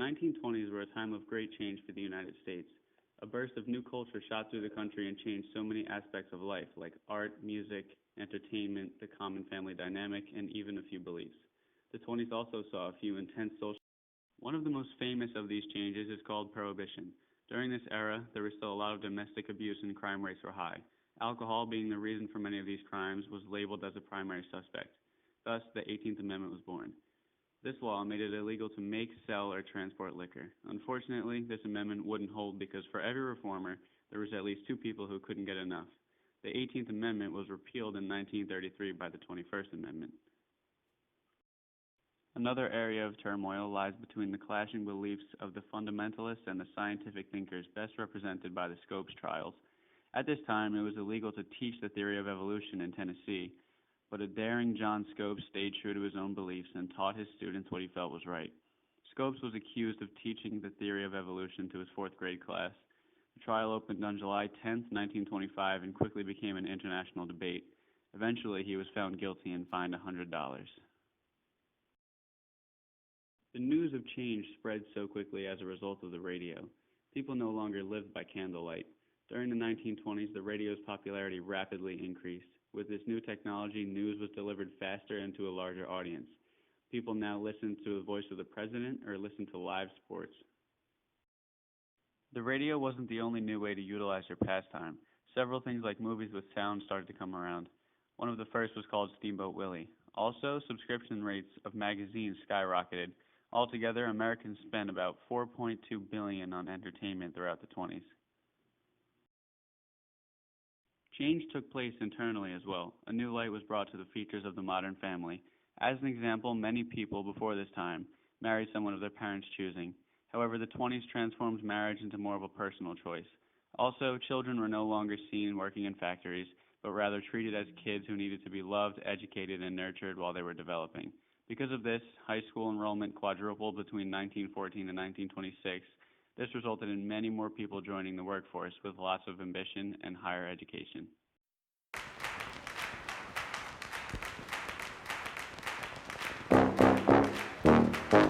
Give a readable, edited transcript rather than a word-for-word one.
1920s were a time of great change for the United States. A burst of new culture shot through the country and changed so many aspects of life, like art, music, entertainment, the common family dynamic, and even a few beliefs. The 20s also saw a few intense social. One of the most famous of these changes is called Prohibition. During this era, there was still a lot of domestic abuse and crime rates were high. Alcohol, being the reason for many of these crimes, was labeled as a primary suspect. Thus, the 18th Amendment was born. This law made it illegal to make, sell, or transport liquor. Unfortunately, this amendment wouldn't hold because for every reformer, there was at least two people who couldn't get enough. The 18th Amendment was repealed in 1933 by the 21st Amendment. Another area of turmoil lies between the clashing beliefs of the fundamentalists and the scientific thinkers best represented by the Scopes trials. At this time, it was illegal to teach the theory of evolution in Tennessee, but a daring John Scopes stayed true to his own beliefs and taught his students what he felt was right. Scopes was accused of teaching the theory of evolution to his fourth grade class. The trial opened on July 10, 1925, and quickly became an international debate. Eventually, he was found guilty and fined $100. The news of change spread so quickly as a result of the radio. People no longer lived by candlelight. During the 1920s, the radio's popularity rapidly increased. With this new technology, news was delivered faster and to a larger audience. People now listen to the voice of the president or listen to live sports. The radio wasn't the only new way to utilize your pastime. Several things like movies with sound started to come around. One of the first was called Steamboat Willie. Also, subscription rates of magazines skyrocketed. Altogether, Americans spent about $4.2 billion on entertainment throughout the 20s. Change took place internally as well. A new light was brought to the features of the modern family. As an example, many people before this time married someone of their parents' choosing. However, the 20s transformed marriage into more of a personal choice. Also, children were no longer seen working in factories, but rather treated as kids who needed to be loved, educated, and nurtured while they were developing. Because of this, high school enrollment quadrupled between 1914 and 1926. This resulted in many more people joining the workforce with lots of ambition and higher education.